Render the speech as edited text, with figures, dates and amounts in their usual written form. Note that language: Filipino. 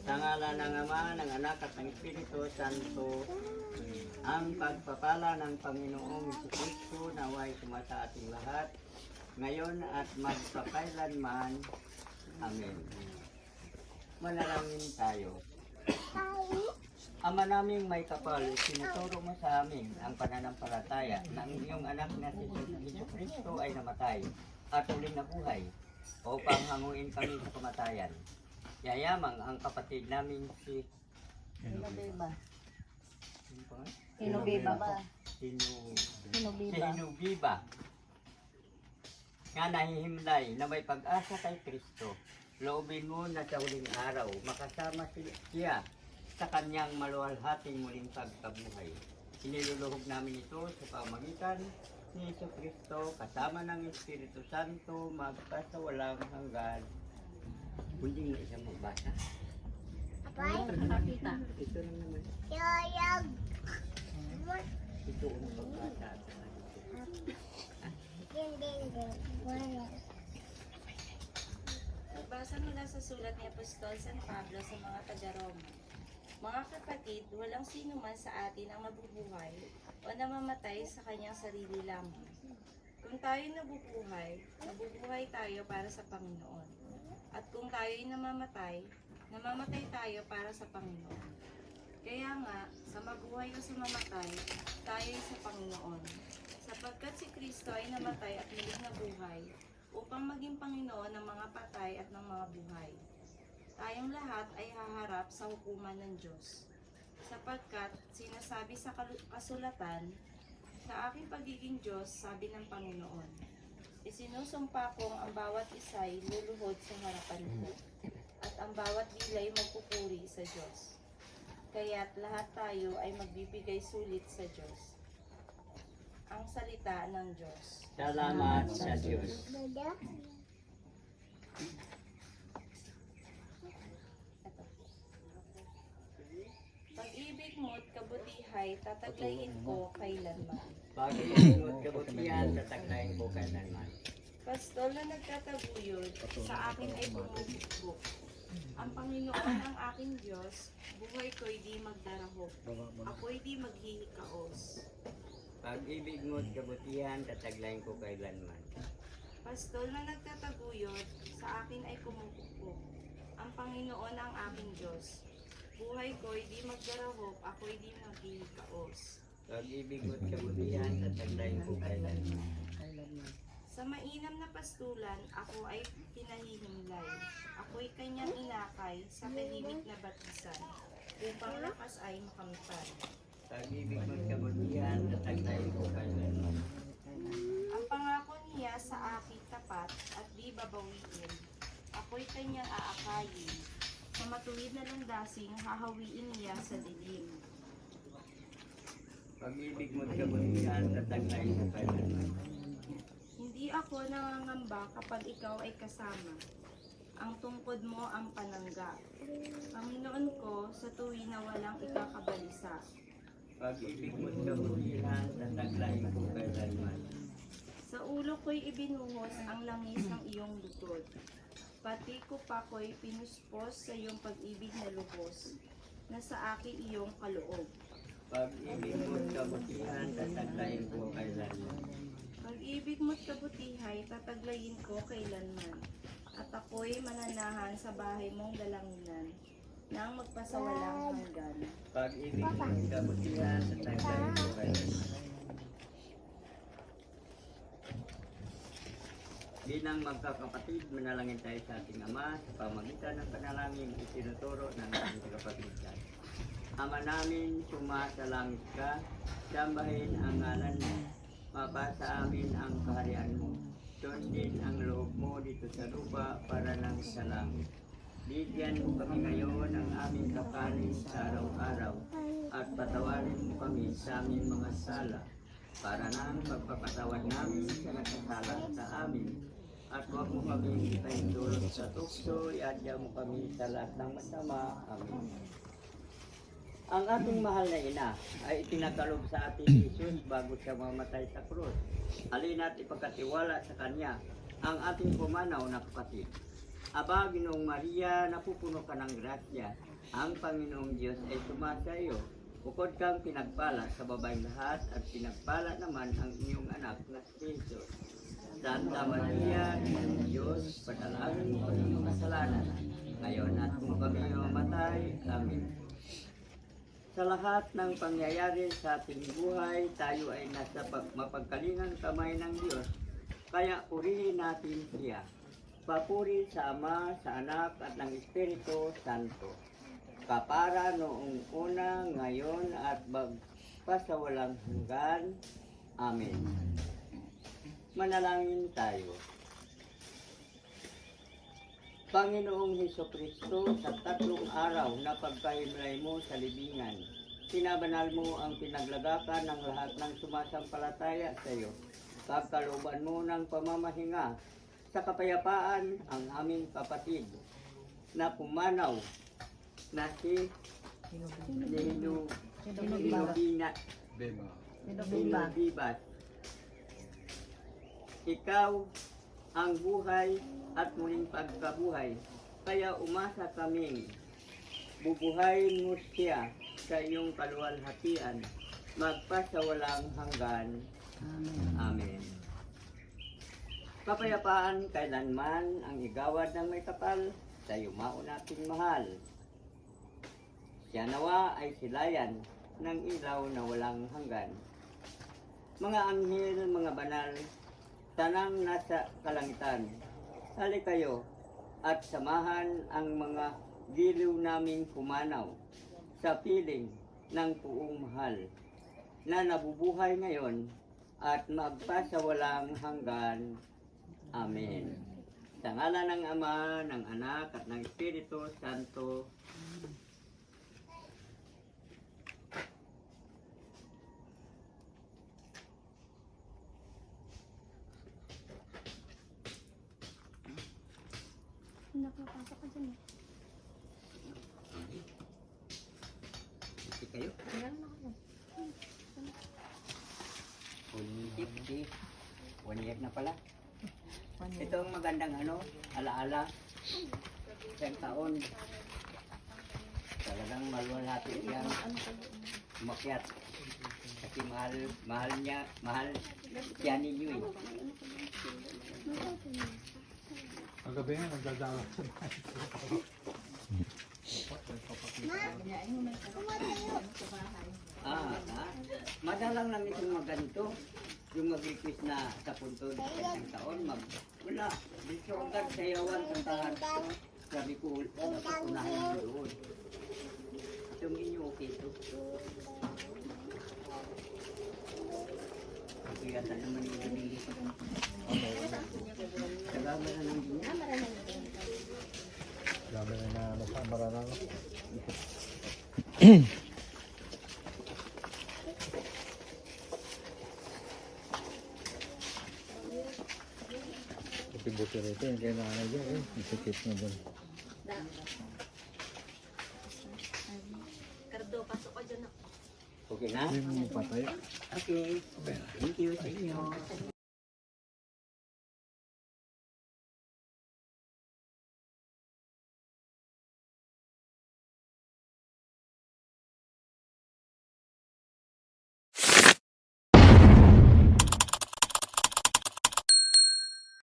Sa ngalan ng Ama, ng Anak at ng Espiritu Santo, ang pagpapala ng Panginoong Jesucristo naway sumasa ating lahat, ngayon at magpakailanman. Amen. Manalangin tayo. Ama naming may kapal, sinuturo mo sa amin ang pananampalataya na ang iyong anak na si Jesucristo ay namatay at uling nabuhay upang hanguin kami sa kamatayan. Yayamang ang kapatid namin si Hinubeba. Hinubeba ba? Si Hinubiba nga nahihimlay na may pag-asa kay Kristo. Loobin mo na sa huling araw makasama siya sa kanyang maluwalhating muling pagkabuhay. Siniluluhog namin ito sa pamagitan ni Jesucristo kasama ng Espiritu Santo magpasawalang hanggan. Hindi na isang magbasa. Nakakita. Ito lang naman. Ito ang pagbasa. Nagbasa mula sa sulat ni Apostol San Pablo sa mga taga-Roma. Mga kapatid, walang sino man sa atin ang mabubuhay o namamatay sa kanyang sarili lamang. Kung tayo nabubuhay, nabubuhay tayo para sa Panginoon. At kung tayo'y namamatay, namamatay tayo para sa Panginoon. Kaya nga, sa mabuhay o sa mamatay, tayo'y sa Panginoon. Sapagkat si Kristo ay namatay at muling nabuhay, upang maging Panginoon ng mga patay at ng mga buhay. Tayong lahat ay haharap sa hukuman ng Diyos. Sapagkat sinasabi sa kasulatan, sa aking pagiging Diyos, sabi ng Panginoon, isinusumpa kong ang bawat isa'y luluhod sa harapan ko, at ang bawat dila'y magpupuri sa Diyos. Kaya't lahat tayo ay magbibigay sulit sa Diyos. Ang salita ng Diyos. Salamat sa Diyos. Pag-ibig mo't kabutihay, tataglayin ko kailanman. Pag-ibig mo't kabutihan, tataglayin ko kailanman. Pastol na nagtataguyod, sa akin ay bumubukbuk. Ang Panginoon ang aking Diyos, buhay ko'y di magdarahok, ako'y di maghihikaos. Pag-ibig mo't kabutihan, tataglayin ko kailanman. Pastol na nagtataguyod, sa akin ay kumupukpok. Ang Panginoon ang aking Diyos, buhay ko'y di magdarahok, ako'y di maghihikaos. Pag-ibig mo't kabutihan, tataglayin ko kailanman. Sa mainam na pastulan, ako ay pinahihimlay. Ako'y kanyang inakay sa tahimik na batisan, upang lakas ay makamtan. Pag-ibig mo't kabutihan, tataglayin ko kailanman. Ang pangako niya sa akin tapat at di babawiin. Ako'y kanyang aakayin. Sa matuwid na landasing, hahawiin niya sa dilim. Pag-ibig mo't kabutihan, tataglayin ko kailanman. Hindi ako nangangamba kapag ikaw ay kasama. Ang tungkod mo ang panangga. Panginoon ko, sa tuwi na walang ikakabalisa. Pag-ibig mo't kabutihan, tataglayin ko kailanman. Sa ulo ko'y ibinuhos ang langis ng iyong lutod. Pati ko pa ko'y pinuspos sa iyong pag-ibig na lubos, na sa akin iyong kaloob. Pag-ibig mo't kabutihan, tataglayin ko kailanman. Pag-ibig mo't kabutihay, tataglayin ko kailanman. At ako'y mananahan sa bahay mong dalanginan, nang magpasawalang hanggan. Pag-ibig mo't kabutihan, tataglayin ko kailanman. Bilang magkakapatid, manalangin tayo sa ating Ama sa pamagitan ng panalangin itinuturo ng ating tagapagligtas. Ama namin, suma sa langit ka, sambahin ang ngalan mo. Mapasa amin ang kaharian mo. Sundin ang loob mo dito sa lupa para lang sa langit. Bigyan mo kami ngayon ng aming kakanin sa araw-araw at patawarin mo kami sa aming mga sala para nang pagpapatawad namin sa nakasala sa amin. At huwag mo kami ipahintulot sa tukso, iadya mo kami sa lahat ng masama. Amen. Ang ating mahal na ina ay itinakalob sa ating Jesus bago siya mamatay sa krus. Halina't ipagkatiwala sa Kanya ang ating pumanaw na kapatid. Aba, Ginoong Maria, napupuno ka ng grasya. Ang Panginoong Diyos ay sumasa iyo. Bukod kang pinagpala sa babaeng lahat at pinagpala naman ang iyong anak na si Jesus. Santa Maria, Ina ng Diyos, panalangin mo kami ng kasalanan, ngayon at kung kami mamatay. Amen. Sa lahat ng pangyayari sa ating buhay, tayo ay nasa mapagkalingang kamay ng Diyos, kaya purihin natin siya. Papuri sa Ama, sa Anak at ng Espiritu Santo. Kapara noong una, ngayon at magpasawalang hanggan. Amen. Manalangin tayo. Panginoong Hesukristo, sa 3 araw na pagkahimlay mo sa libingan, pinabanal mo ang pinaglagakan ng lahat ng sumasampalataya sa iyo. Pagkalooban mo ng pamamahinga sa kapayapaan ang aming kapatid na pumanaw na si Hinubina Bibas. Ikaw ang buhay at muling pagkabuhay, kaya umasa kaming bubuhayin mo siya sa iyong kaluwalhatian, magpasawalang hanggan. Amen. Kapayapaan kailanman ang igawad ng may kapal, sa iyo mao nating mahal. Siya nawa ay silayan ng ilaw na walang hanggan. Mga anghel, mga banal, tanang nasa kalangitan, hali kayo at samahan ang mga giliw naming pumanaw sa piling ng puong mahal na nabubuhay ngayon at magpasawalang hanggan. Amen. Sa ngalan ng Ama, ng Anak at ng Espiritu Santo. Nakapasok ka dyan eh. Hindi kayo? Meron ako. 150. 1 year na pala. One year. Ito ang magandang alaala. Isang taon. Talagang maluwalhati siyang umakyat. Kasi mahal siya ninyo eh. Ang gabi nga, nagdadala sa Madalang lang itong ganito. Yung mag-request na sa puntod sa isang taon, wala. Dito agad sa yawan, kantahan. Sabi ko, dapat unahin mo doon. Itong inyo, okay ito. Kagayatan naman yung ganili. Kagama na ng ganyan. dami na nasamara na. Buti rito yung kaya nanay dyan eh. Isikip na dyan. Cardo, pasok ka dyan. Okay na? Hindi mo patay. Okay. Thank you sa inyo.